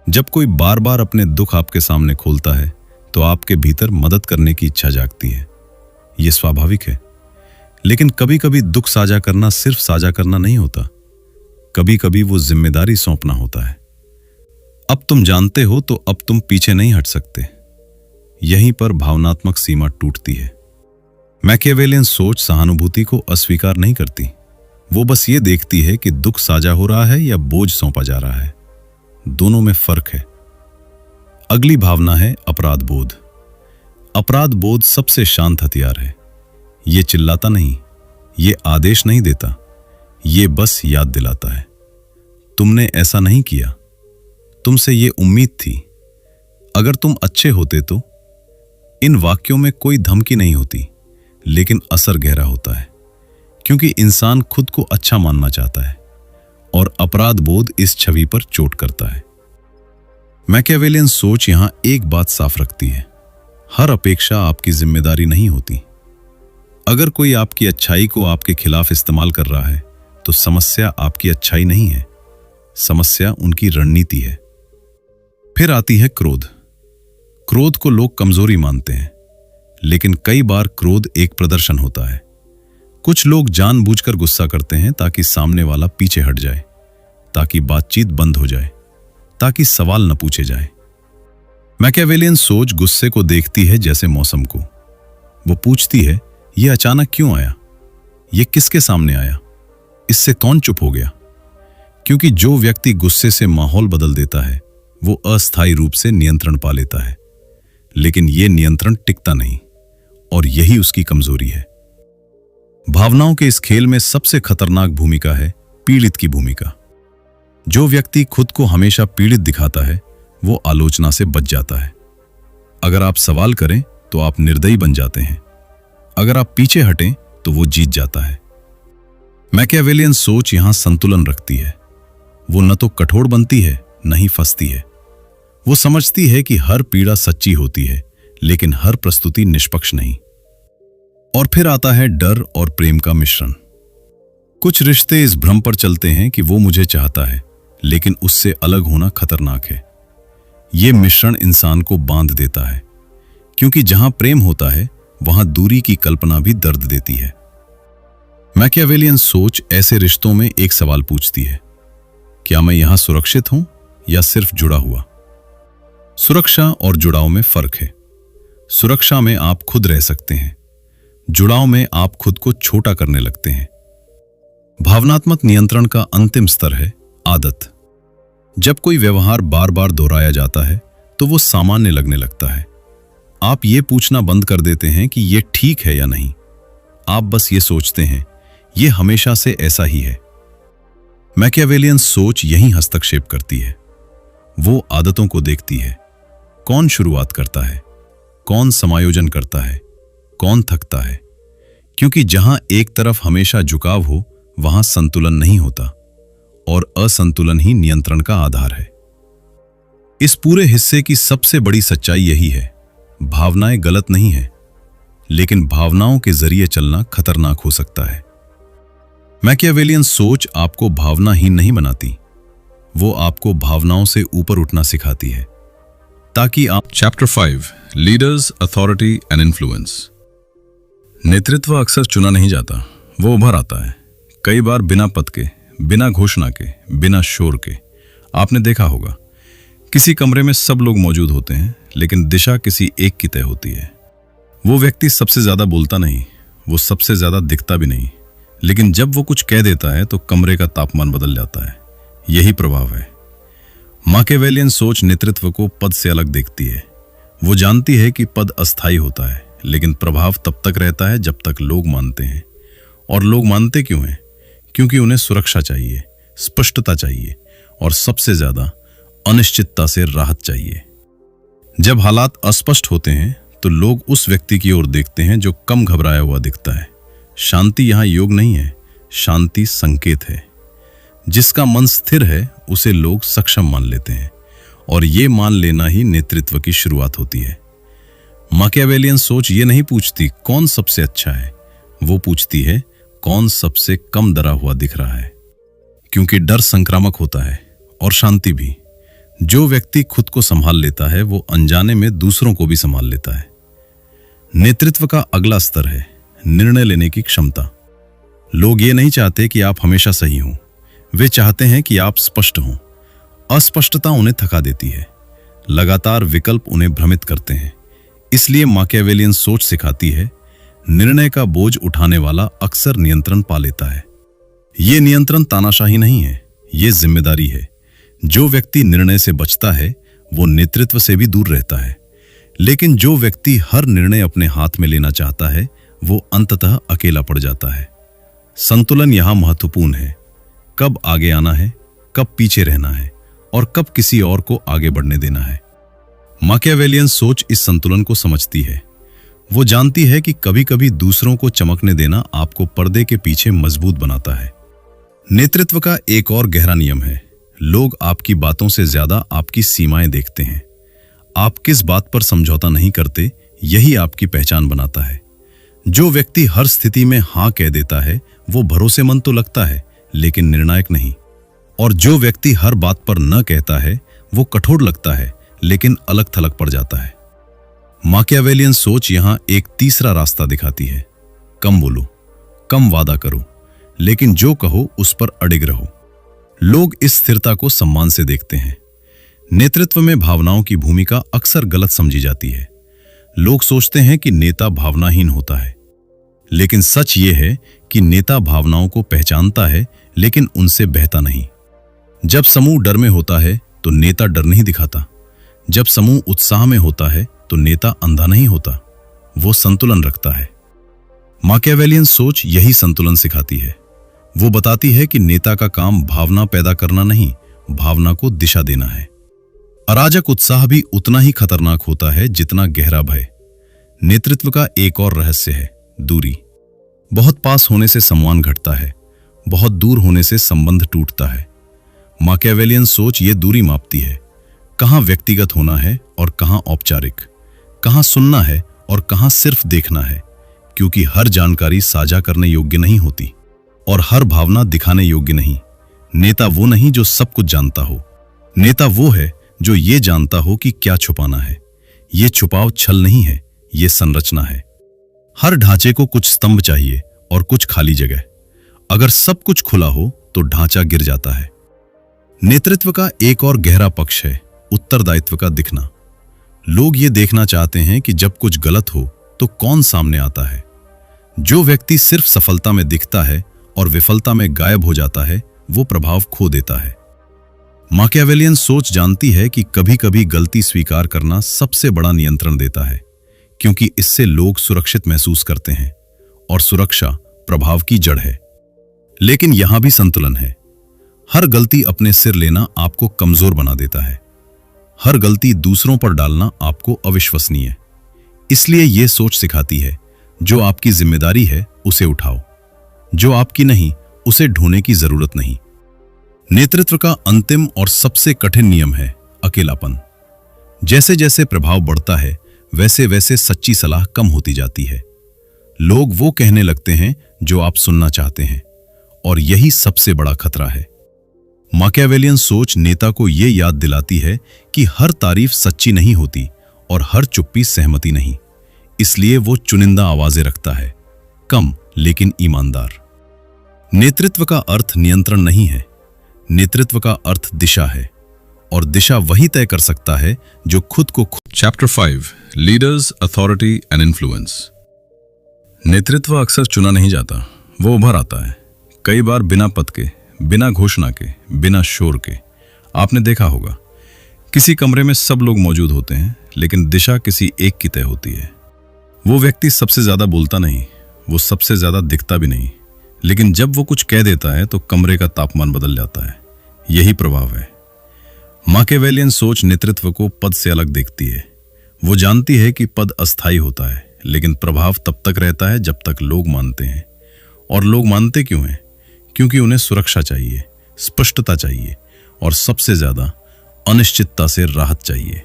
B: जब कोई बार बार अपने दुख आपके सामने खोलता है तो आपके भीतर मदद करने की इच्छा जागती है। यह स्वाभाविक है, लेकिन कभी कभी दुख साझा करना सिर्फ साझा करना नहीं होता, कभी कभी वो जिम्मेदारी सौंपना होता है। अब तुम जानते हो तो अब तुम पीछे नहीं हट सकते। यहीं पर भावनात्मक सीमा टूटती है। मैकियावेलियन सोच सहानुभूति को अस्वीकार नहीं करती, वो बस ये देखती है कि दुख साझा हो रहा है या बोझ सौंपा जा रहा है। दोनों में फर्क है। अगली भावना है अपराध बोध। अपराध बोध सबसे शांत हथियार है। ये चिल्लाता नहीं, ये आदेश नहीं देता, ये बस याद दिलाता है, तुमने ऐसा नहीं किया, तुमसे ये उम्मीद थी, अगर तुम अच्छे होते तो। इन वाक्यों में कोई धमकी नहीं होती, लेकिन असर गहरा होता है, क्योंकि इंसान खुद को अच्छा मानना चाहता है और अपराध बोध इस छवि पर चोट करता है। मैकियावेलियन सोच यहां एक बात साफ रखती है, हर अपेक्षा आपकी जिम्मेदारी नहीं होती। अगर कोई आपकी अच्छाई को आपके खिलाफ इस्तेमाल कर रहा है तो समस्या आपकी अच्छाई नहीं है, समस्या उनकी रणनीति है। फिर आती है क्रोध। क्रोध को लोग कमजोरी मानते हैं, लेकिन कई बार क्रोध एक प्रदर्शन होता है। कुछ लोग जानबूझकर गुस्सा करते हैं ताकि सामने वाला पीछे हट जाए, ताकि बातचीत बंद हो जाए, ताकि सवाल न पूछे जाए। मैकियावेलियन सोच गुस्से को देखती है जैसे मौसम को। वो पूछती है, यह अचानक क्यों आया? यह किसके सामने आया? इससे कौन चुप हो गया? क्योंकि जो व्यक्ति गुस्से से माहौल बदल देता है वो अस्थायी रूप से नियंत्रण पा लेता है, लेकिन यह नियंत्रण टिकता नहीं, और यही उसकी कमजोरी है। भावनाओं के इस खेल में सबसे खतरनाक भूमिका है पीड़ित की भूमिका। जो व्यक्ति खुद को हमेशा पीड़ित दिखाता है वो आलोचना से बच जाता है। अगर आप सवाल करें तो आप निर्दयी बन जाते हैं, अगर आप पीछे हटें तो वो जीत जाता है। मैकियावेलियन सोच यहां संतुलन रखती है। वो न तो कठोर बनती है न ही फंसती है। वो समझती है कि हर पीड़ा सच्ची होती है, लेकिन हर प्रस्तुति निष्पक्ष नहीं। और फिर आता है डर और प्रेम का मिश्रण। कुछ रिश्ते इस भ्रम पर चलते हैं कि वो मुझे चाहता है,
A: लेकिन उससे अलग होना खतरनाक है। यह मिश्रण इंसान को बांध देता है, क्योंकि जहां प्रेम होता है वहां दूरी की कल्पना भी दर्द देती है। मैकियावेलियन सोच ऐसे रिश्तों में एक सवाल पूछती है, क्या मैं यहां सुरक्षित हूं या सिर्फ जुड़ा हुआ? सुरक्षा और जुड़ाव में फर्क है। सुरक्षा में आप खुद रह सकते हैं, जुड़ाव में आप खुद को छोटा करने लगते हैं। भावनात्मक नियंत्रण का अंतिम स्तर है आदत। जब कोई व्यवहार बार बार दोहराया जाता है तो वो सामान्य लगने लगता है। आप ये पूछना बंद कर देते हैं कि ये ठीक है या नहीं। आप बस ये सोचते हैं ये हमेशा से ऐसा ही है। मैकियावेलियन सोच यहीं हस्तक्षेप करती है। वो आदतों को देखती है, कौन शुरुआत करता है, कौन समायोजन करता है, कौन थकता है। क्योंकि जहां एक तरफ हमेशा झुकाव हो वहां संतुलन नहीं होता, और असंतुलन ही नियंत्रण का आधार है। इस पूरे हिस्से की सबसे बड़ी सच्चाई यही है, भावनाएं गलत नहीं है, लेकिन भावनाओं के जरिए चलना खतरनाक हो सकता है। मैकियावेलियन सोच आपको भावनाहीन नहीं बनाती, वो आपको भावनाओं से ऊपर उठना सिखाती है, ताकि आप
B: chapter 5 leaders, authority and influence. नेतृत्व अक्सर चुना नहीं जाता, वो उभर आता है, कई बार बिना पद के, बिना घोषणा के, बिना शोर के। आपने देखा होगा, किसी कमरे में सब लोग मौजूद होते हैं, लेकिन दिशा किसी एक की तय होती है। वो व्यक्ति सबसे ज्यादा बोलता नहीं, वो सबसे ज्यादा दिखता भी नहीं, लेकिन जब वो कुछ कह देता है तो कमरे का तापमान बदल जाता है। यही प्रभाव है। मैकियावेलियन सोच नेतृत्व को पद से अलग देखती है। वो जानती है कि पद अस्थायी होता है, लेकिन प्रभाव तब तक रहता है जब तक लोग मानते हैं। और लोग मानते क्यों हैं? क्योंकि उन्हें सुरक्षा चाहिए, स्पष्टता चाहिए, और सबसे ज्यादा अनिश्चितता से राहत चाहिए। जब हालात अस्पष्ट होते हैं तो लोग उस व्यक्ति की ओर देखते हैं जो कम घबराया हुआ दिखता है। शांति यहां योग नहीं है, शांति संकेत है। जिसका मन स्थिर है उसे लोग सक्षम मान लेते हैं, और ये मान लेना ही नेतृत्व की शुरुआत होती है। मैकियावेलियन सोच ये नहीं पूछती कौन सबसे अच्छा है, वो पूछती है कौन सबसे कम डरा हुआ दिख रहा है। क्योंकि डर संक्रामक होता है, और शांति भी। जो व्यक्ति खुद को संभाल लेता है वो अनजाने में दूसरों को भी संभाल लेता है। नेतृत्व का अगला स्तर है निर्णय लेने की क्षमता। लोग ये नहीं चाहते कि आप हमेशा सही हों, वे चाहते हैं कि आप स्पष्ट हों। अस्पष्टता उन्हें थका देती है, लगातार विकल्प उन्हें भ्रमित करते हैं। इसलिए मैकियावेलियन सोच सिखाती है, निर्णय का बोझ उठाने वाला अक्सर नियंत्रण पा लेता है। यह नियंत्रण तानाशाही नहीं है, यह जिम्मेदारी है। जो व्यक्ति निर्णय से बचता है वो नेतृत्व से भी दूर रहता है, लेकिन जो व्यक्ति हर निर्णय अपने हाथ में लेना चाहता है वो अंततः अकेला पड़ जाता है। संतुलन यहां महत्वपूर्ण है। कब आगे आना है, कब पीछे रहना है, और कब किसी और को आगे बढ़ने देना है। मैकियावेलियन सोच इस संतुलन को समझती है। वो जानती है कि कभी कभी दूसरों को चमकने देना आपको पर्दे के पीछे मजबूत बनाता है। नेतृत्व का एक और गहरा नियम है, लोग आपकी बातों से ज्यादा आपकी सीमाएं देखते हैं। आप किस बात पर समझौता नहीं करते, यही आपकी पहचान बनाता है। जो व्यक्ति हर स्थिति में हां कह देता है वो भरोसेमंद तो लगता है, लेकिन निर्णायक नहीं। और जो व्यक्ति हर बात पर न कहता है वो कठोर लगता है, लेकिन अलग थलग पड़ जाता है। मैकियावेलियन सोच यहां एक तीसरा रास्ता दिखाती है, कम बोलो, कम वादा करो, लेकिन जो कहो उस पर अडिग रहो। लोग इस स्थिरता को सम्मान से देखते हैं। नेतृत्व में भावनाओं की भूमिका अक्सर गलत समझी जाती है। लोग सोचते हैं कि नेता भावनाहीन होता है, लेकिन सच ये है कि नेता भावनाओं को पहचानता है, लेकिन उनसे बहता नहीं। जब समूह डर में होता है तो नेता डर नहीं दिखाता। जब समूह उत्साह में होता है तो नेता अंधा नहीं होता, वो संतुलन रखता है। मैकियावेलियन सोच यही संतुलन सिखाती है। वो बताती है कि नेता का काम भावना पैदा करना नहीं, भावना को दिशा देना है। अराजक उत्साह भी उतना ही खतरनाक होता है जितना गहरा भय। नेतृत्व का एक और रहस्य है दूरी। बहुत पास होने से सम्मान घटता है, बहुत दूर होने से संबंध टूटता है। मैकियावेलियन सोच ये दूरी मापती है, कहां व्यक्तिगत होना है और कहां औपचारिक, कहां सुनना है और कहां सिर्फ देखना है। क्योंकि हर जानकारी साझा करने योग्य नहीं होती और हर भावना दिखाने योग्य नहीं।
A: नेता वो नहीं जो सब कुछ जानता हो। नेता वो है जो ये जानता हो कि क्या छुपाना है। ये छुपाव छल नहीं है, ये संरचना है। हर ढांचे को कुछ स्तंभ चाहिए और कुछ खाली जगह। अगर सब कुछ खुला हो तो ढांचा गिर जाता है। नेतृत्व का एक और गहरा पक्ष है उत्तरदायित्व का दिखना। लोग ये देखना चाहते हैं कि जब कुछ गलत हो तो कौन सामने आता है। जो व्यक्ति सिर्फ सफलता में दिखता है और विफलता में गायब हो जाता है, वो प्रभाव खो देता है। माकियावेलियन सोच जानती है कि कभी-कभी गलती स्वीकार करना सबसे बड़ा नियंत्रण देता है, क्योंकि इससे लोग सुरक्षित महसूस करते हैं और सुरक्षा प्रभाव की जड़ है। लेकिन यहां भी संतुलन है। हर गलती अपने सिर लेना आपको कमजोर बना देता है। हर गलती दूसरों पर डालना आपको अविश्वसनीय। इसलिए यह सोच सिखाती है, जो आपकी जिम्मेदारी है उसे उठाओ, जो आपकी नहीं उसे ढूंढने की जरूरत नहीं। नेतृत्व का अंतिम और सबसे कठिन नियम है अकेलापन। जैसे जैसे प्रभाव बढ़ता है, वैसे वैसे सच्ची सलाह कम होती जाती है। लोग वो कहने लगते हैं जो आप सुनना चाहते हैं, और यही सबसे बड़ा खतरा है। माकियावेलियन सोच नेता को यह याद दिलाती है कि हर तारीफ सच्ची नहीं होती और हर चुप्पी सहमति नहीं। इसलिए वो चुनिंदा आवाजें रखता है, कम लेकिन ईमानदार। नेतृत्व का अर्थ नियंत्रण नहीं है, नेतृत्व का अर्थ दिशा है, और दिशा वही तय कर सकता है जो खुद को
B: chapter 5 leaders, authority and influence. नेतृत्व अक्सर चुना नहीं जाता, वो उभर आता है, कई बार बिना पद के, बिना घोषणा के, बिना शोर के। आपने देखा होगा, किसी कमरे में सब लोग मौजूद होते हैं, लेकिन दिशा किसी एक की तय होती है। वो व्यक्ति सबसे ज्यादा बोलता नहीं, वो सबसे ज्यादा दिखता भी नहीं, लेकिन जब वो कुछ कह देता है तो कमरे का तापमान बदल जाता है। यही प्रभाव है। माकियावेलियन सोच नेतृत्व को पद से अलग देखती है। वो जानती है कि पद अस्थायी होता है, लेकिन प्रभाव तब तक रहता है जब तक लोग मानते हैं। और लोग मानते क्यों हैं? क्योंकि उन्हें सुरक्षा चाहिए, स्पष्टता चाहिए, और सबसे ज्यादा अनिश्चितता से राहत चाहिए।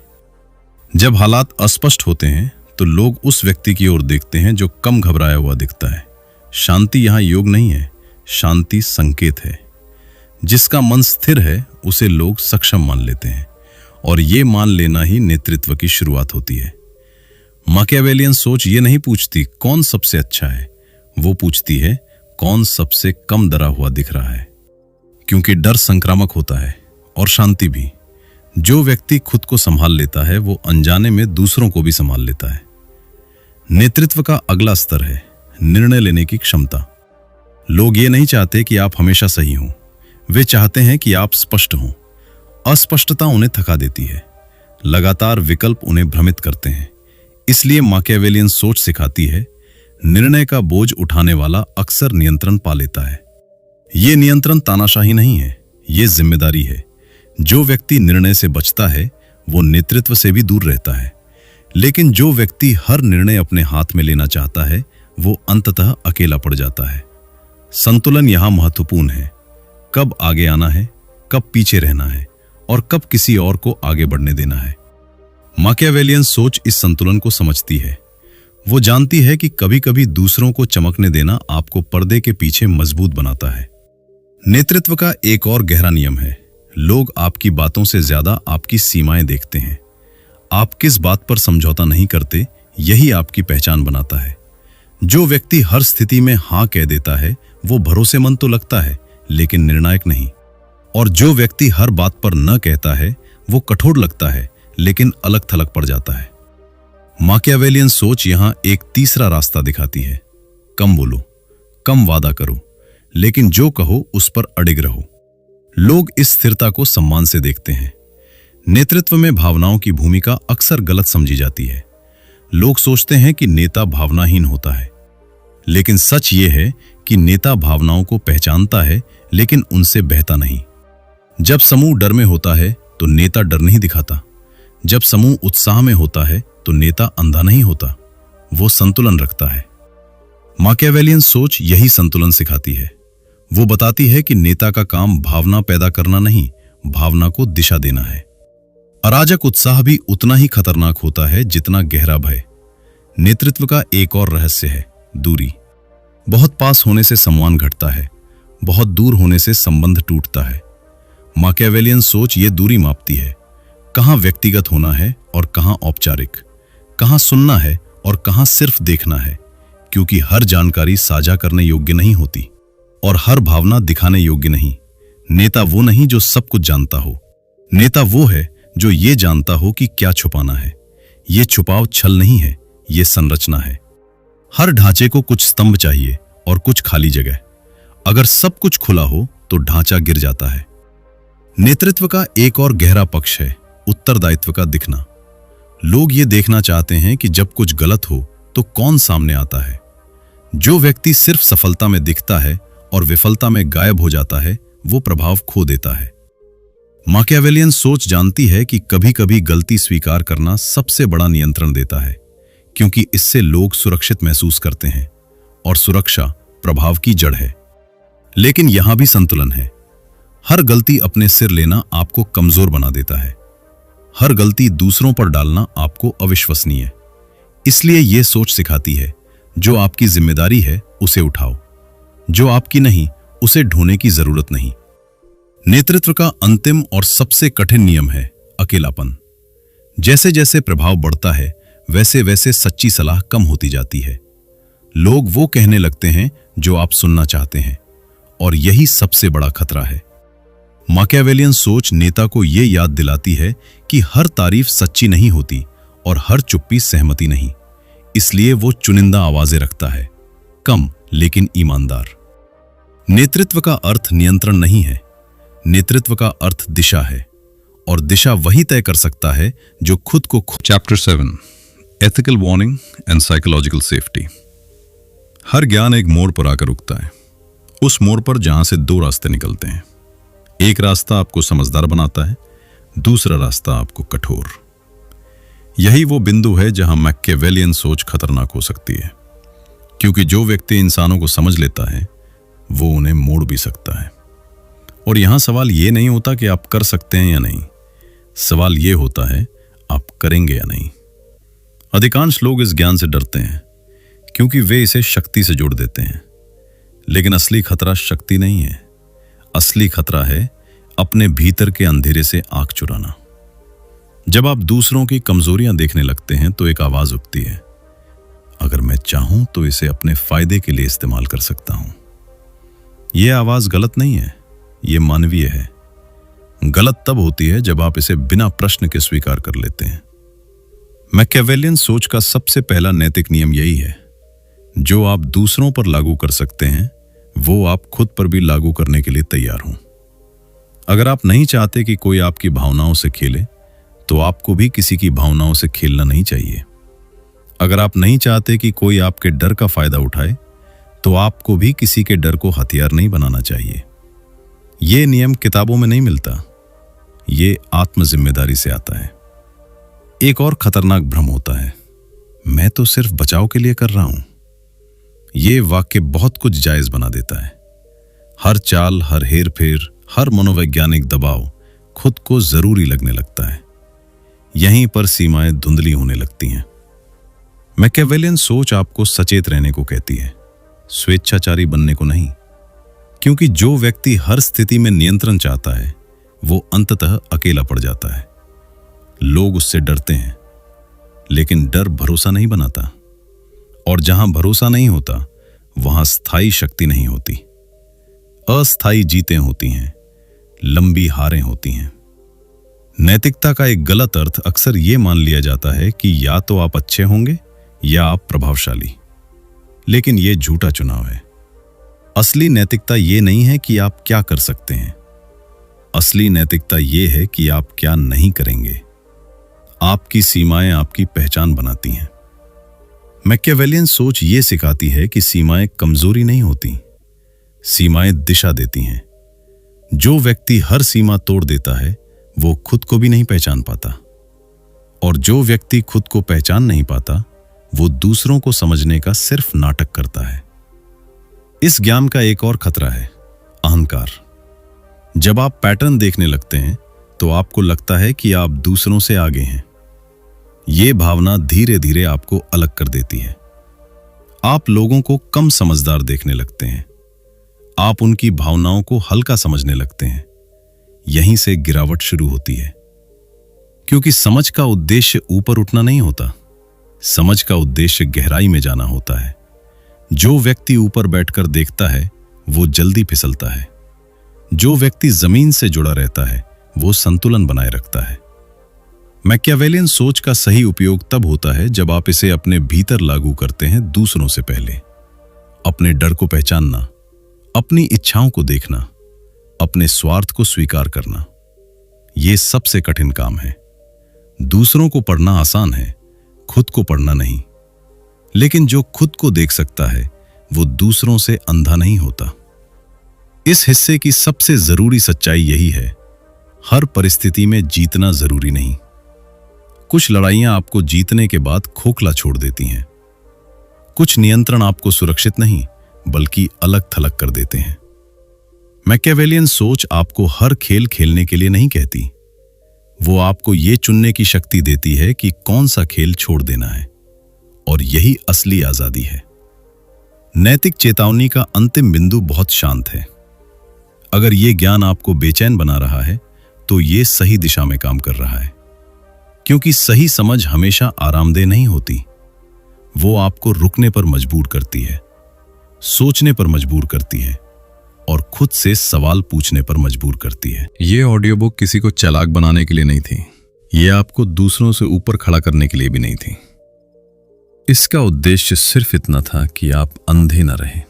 B: जब हालात अस्पष्ट होते हैं तो लोग उस व्यक्ति की ओर देखते हैं जो कम घबराया हुआ दिखता है। शांति यहां योग नहीं है, शांति संकेत है। जिसका मन स्थिर है उसे लोग सक्षम मान लेते हैं, और ये मान लेना ही नेतृत्व की शुरुआत होती है। माकियावेलियन सोच ये नहीं पूछती कौन सबसे अच्छा है, वो पूछती है कौन सबसे कम डरा हुआ दिख रहा है। क्योंकि डर संक्रामक होता है, और शांति भी। जो व्यक्ति खुद को संभाल लेता है वो अनजाने में दूसरों को भी संभाल लेता है। नेतृत्व का अगला स्तर है निर्णय लेने की क्षमता। लोग ये नहीं चाहते कि आप हमेशा सही हों, वे चाहते हैं कि आप स्पष्ट हों। अस्पष्टता उन्हें थका देती है, लगातार विकल्प उन्हें भ्रमित करते हैं। इसलिए माकियावेलियन सोच सिखाती है, निर्णय का बोझ उठाने वाला अक्सर नियंत्रण पा लेता है। यह नियंत्रण तानाशाही नहीं है, यह जिम्मेदारी है। जो व्यक्ति निर्णय से बचता है वो नेतृत्व से भी दूर रहता है, लेकिन जो व्यक्ति हर निर्णय अपने हाथ में लेना चाहता है वो अंततः अकेला पड़ जाता है। संतुलन यहां महत्वपूर्ण है। कब आगे आना है, कब पीछे रहना है, और कब किसी और को आगे बढ़ने देना है। माकियावेलियन सोच इस संतुलन को समझती है। वो जानती है कि कभी कभी दूसरों को चमकने देना आपको पर्दे के पीछे मजबूत बनाता है। नेतृत्व का एक और गहरा नियम है, लोग आपकी बातों से ज्यादा आपकी सीमाएं देखते हैं। आप किस बात पर समझौता नहीं करते, यही आपकी पहचान बनाता है। जो व्यक्ति हर स्थिति में हां कह देता है वो भरोसेमंद तो लगता है, लेकिन निर्णायक नहीं। और जो व्यक्ति हर बात पर न कहता है वो कठोर लगता है, लेकिन अलग थलग पड़ जाता है। माकियावेलियन सोच यहां एक तीसरा रास्ता दिखाती है, कम बोलो, कम वादा करो, लेकिन जो कहो उस पर अडिग रहो। लोग इस स्थिरता को सम्मान से देखते हैं। नेतृत्व में भावनाओं की भूमिका अक्सर गलत समझी जाती है। लोग सोचते हैं कि नेता भावनाहीन होता है, लेकिन सच ये है कि नेता भावनाओं को पहचानता है, लेकिन उनसे बहता नहीं। जब समूह डर में होता है तो नेता डर नहीं दिखाता। जब समूह उत्साह में होता है तो नेता अंधा नहीं होता, वो संतुलन रखता है। माकियावेलियन सोच यही संतुलन सिखाती है। वो बताती है कि नेता का काम भावना पैदा करना नहीं, भावना को दिशा देना है। अराजक उत्साह भी उतना ही खतरनाक होता है जितना गहरा भय। नेतृत्व का एक और रहस्य है दूरी। बहुत पास होने से सम्मान घटता है,
A: बहुत दूर होने से संबंध टूटता है। माकियावेलियन सोच ये दूरी मापती है, कहां व्यक्तिगत होना है और कहां औपचारिक, कहां सुनना है और कहां सिर्फ देखना है, क्योंकि हर जानकारी साझा करने योग्य नहीं होती और हर भावना दिखाने योग्य नहीं। नेता वो नहीं जो सब कुछ जानता हो, नेता वो है जो ये जानता हो कि क्या छुपाना है। ये छुपाव छल नहीं है, ये संरचना है। हर ढांचे को कुछ स्तंभ चाहिए और कुछ खाली जगह। अगर सब कुछ खुला हो तो ढांचा गिर जाता है। नेतृत्व का एक और गहरा पक्ष है उत्तरदायित्व का दिखना। लोग ये देखना चाहते हैं कि जब कुछ गलत हो तो कौन सामने आता है। जो व्यक्ति सिर्फ सफलता में दिखता है और विफलता में गायब हो जाता है, वो प्रभाव खो देता है। माकियावेलियन सोच जानती है कि कभी-कभी गलती स्वीकार करना सबसे बड़ा नियंत्रण देता है, क्योंकि इससे लोग सुरक्षित महसूस करते हैं और सुरक्षा प्रभाव की जड़ है। लेकिन यहां भी संतुलन है। हर गलती अपने सिर लेना आपको कमजोर बना देता है। हर गलती दूसरों पर डालना आपको अविश्वसनीय। इसलिए यह सोच सिखाती है, जो आपकी जिम्मेदारी है उसे उठाओ, जो आपकी नहीं उसे ढूंढने की जरूरत नहीं। नेतृत्व का अंतिम और सबसे कठिन नियम है अकेलापन। जैसे जैसे प्रभाव बढ़ता है, वैसे वैसे सच्ची सलाह कम होती जाती है। लोग वो कहने लगते हैं जो आप सुनना चाहते हैं, और यही सबसे बड़ा खतरा है। माकियावेलियन सोच नेता को यह याद दिलाती है कि हर तारीफ सच्ची नहीं होती और हर चुप्पी सहमति नहीं। इसलिए वो चुनिंदा आवाजें रखता है, कम लेकिन ईमानदार। नेतृत्व का अर्थ नियंत्रण नहीं है, नेतृत्व का अर्थ दिशा है, और दिशा वही तय कर सकता है जो खुद को
B: chapter 7 ethical warning and psychological safety. हर ज्ञान एक मोड़ पर आकर रुकता है, उस मोड़ पर जहां से दो रास्ते निकलते हैं। एक रास्ता आपको समझदार बनाता है, दूसरा रास्ता आपको कठोर। यही वो बिंदु है जहां मैकियावेलियन सोच खतरनाक हो सकती है, क्योंकि जो व्यक्ति इंसानों को समझ लेता है वो उन्हें मोड़ भी सकता है। और यहां सवाल यह नहीं होता कि आप कर सकते हैं या नहीं, सवाल यह होता है आप करेंगे या नहीं। अधिकांश लोग इस ज्ञान से डरते हैं क्योंकि वे इसे शक्ति से जोड़ देते हैं, लेकिन असली खतरा शक्ति नहीं है। असली खतरा है अपने भीतर के अंधेरे से आंख चुराना। जब आप दूसरों की कमजोरियां देखने लगते हैं तो एक आवाज उठती है, अगर मैं चाहूं तो इसे अपने फायदे के लिए इस्तेमाल कर सकता हूं। यह आवाज गलत नहीं है, यह मानवीय है। गलत तब होती है जब आप इसे बिना प्रश्न के स्वीकार कर लेते हैं। मैकियावेलियन सोच का सबसे पहला नैतिक नियम यही है, जो आप दूसरों पर लागू कर सकते हैं वो आप खुद पर भी लागू करने के लिए तैयार हों। अगर आप नहीं चाहते कि कोई आपकी भावनाओं से खेले, तो आपको भी किसी की भावनाओं से खेलना नहीं चाहिए। अगर आप नहीं चाहते कि कोई आपके डर का फायदा उठाए, तो आपको भी किसी के डर को हथियार नहीं बनाना चाहिए। यह नियम किताबों में नहीं मिलता, ये आत्म जिम्मेदारी से आता है। एक और खतरनाक भ्रम होता है, मैं तो सिर्फ बचाव के लिए कर रहा हूं। यह वाक्य बहुत कुछ जायज बना देता है। हर चाल, हर हेर फेर, हर मनोवैज्ञानिक दबाव खुद को जरूरी लगने लगता है। यहीं पर सीमाएं धुंधली होने लगती हैं। मैकियावेलियन सोच आपको सचेत रहने को कहती है, स्वेच्छाचारी बनने को नहीं, क्योंकि जो व्यक्ति हर स्थिति में नियंत्रण चाहता है वो अंततः अकेला पड़ जाता है। लोग उससे डरते हैं, लेकिन डर भरोसा नहीं बनाता, और जहां भरोसा नहीं होता वहां स्थायी शक्ति नहीं होती। अस्थायी जीतें होती हैं, लंबी हारें होती हैं। नैतिकता का एक गलत अर्थ अक्सर यह मान लिया जाता है कि या तो आप अच्छे होंगे या आप प्रभावशाली, लेकिन यह झूठा चुनाव है। असली नैतिकता यह नहीं है कि आप क्या कर सकते हैं, असली नैतिकता यह है कि आप क्या नहीं करेंगे। आपकी सीमाएं आपकी पहचान बनाती हैं। मैकियावेलियन सोच यह सिखाती है कि सीमाएं कमजोरी नहीं होती, सीमाएं दिशा देती हैं। जो व्यक्ति हर सीमा तोड़ देता है वो खुद को भी नहीं पहचान पाता, और जो व्यक्ति खुद को पहचान नहीं पाता वो दूसरों को समझने का सिर्फ नाटक करता है। इस ज्ञान का एक और खतरा है अहंकार। जब आप पैटर्न देखने लगते हैं तो आपको लगता है कि आप दूसरों से आगे हैं। यह भावना धीरे धीरे आपको अलग कर देती है। आप लोगों को कम समझदार देखने लगते हैं,
A: आप उनकी भावनाओं को हल्का समझने लगते हैं। यहीं से गिरावट शुरू होती है, क्योंकि समझ का उद्देश्य ऊपर उठना नहीं होता। समझ का उद्देश्य गहराई में जाना होता है। जो व्यक्ति ऊपर बैठकर देखता है वो जल्दी फिसलता है। जो व्यक्ति जमीन से जुड़ा रहता है वो संतुलन बनाए रखता है। मैकियावेलियन सोच का सही उपयोग तब होता है जब आप इसे अपने भीतर लागू करते हैं, दूसरों से पहले। अपने डर को पहचानना, अपनी इच्छाओं को देखना, अपने स्वार्थ को स्वीकार करना, यह सबसे कठिन काम है। दूसरों को पढ़ना आसान है, खुद को पढ़ना नहीं। लेकिन जो खुद को देख सकता है वो दूसरों से अंधा नहीं होता। इस हिस्से की सबसे जरूरी सच्चाई यही है, हर परिस्थिति में जीतना जरूरी नहीं। कुछ लड़ाइयां आपको जीतने के बाद खोखला छोड़ देती हैं। कुछ नियंत्रण आपको सुरक्षित नहीं बल्कि अलग थलग कर देते हैं। मैकियावेलियन सोच आपको हर खेल खेलने के लिए नहीं कहती, वो आपको ये चुनने की शक्ति देती है कि कौन सा खेल छोड़ देना है, और यही असली आजादी है। नैतिक चेतावनी का अंतिम बिंदु बहुत शांत है। अगर यह ज्ञान आपको बेचैन बना रहा है तो यह सही दिशा में काम कर रहा है, क्योंकि सही समझ हमेशा आरामदेह नहीं होती। वो आपको रुकने पर मजबूर करती है, सोचने पर मजबूर करती है और खुद से सवाल पूछने पर मजबूर करती है।
B: ये ऑडियो बुक किसी को चालाक बनाने के लिए नहीं थी। ये आपको दूसरों से ऊपर खड़ा करने के लिए भी नहीं थी। इसका उद्देश्य सिर्फ इतना था कि आप अंधे न रहें।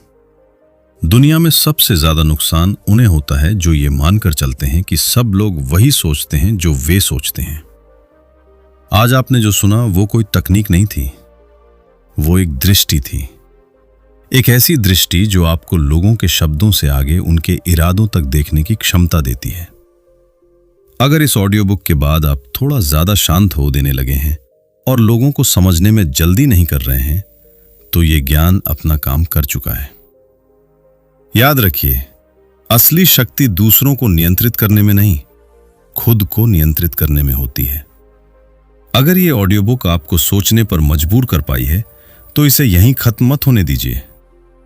B: दुनिया में सबसे ज्यादा नुकसान उन्हें होता है जो ये मानकर चलते हैं कि सब लोग वही सोचते हैं जो वे सोचते हैं। आज आपने जो सुना वो कोई तकनीक नहीं थी, वो एक दृष्टि थी। एक ऐसी दृष्टि जो आपको लोगों के शब्दों से आगे उनके इरादों तक देखने की क्षमता देती है। अगर इस ऑडियो बुक के बाद आप थोड़ा ज्यादा शांत हो देने लगे हैं और लोगों को समझने में जल्दी नहीं कर रहे हैं, तो ये ज्ञान अपना काम कर चुका है। याद रखिए, असली शक्ति दूसरों को नियंत्रित करने में नहीं, खुद को नियंत्रित करने में होती है। अगर ये ऑडियो बुक आपको सोचने पर मजबूर कर पाई है तो इसे यहीं खत्म मत होने दीजिए।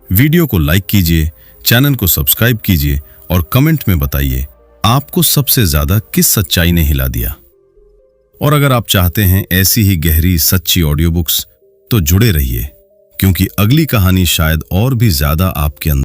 B: वीडियो को लाइक कीजिए, चैनल को सब्सक्राइब कीजिए और कमेंट में बताइए आपको सबसे ज्यादा किस सच्चाई ने हिला दिया। और अगर आप चाहते हैं ऐसी ही गहरी सच्ची ऑडियो बुक्स तो जुड़े रहिए, क्योंकि अगली कहानी शायद और भी ज्यादा आपके अंदर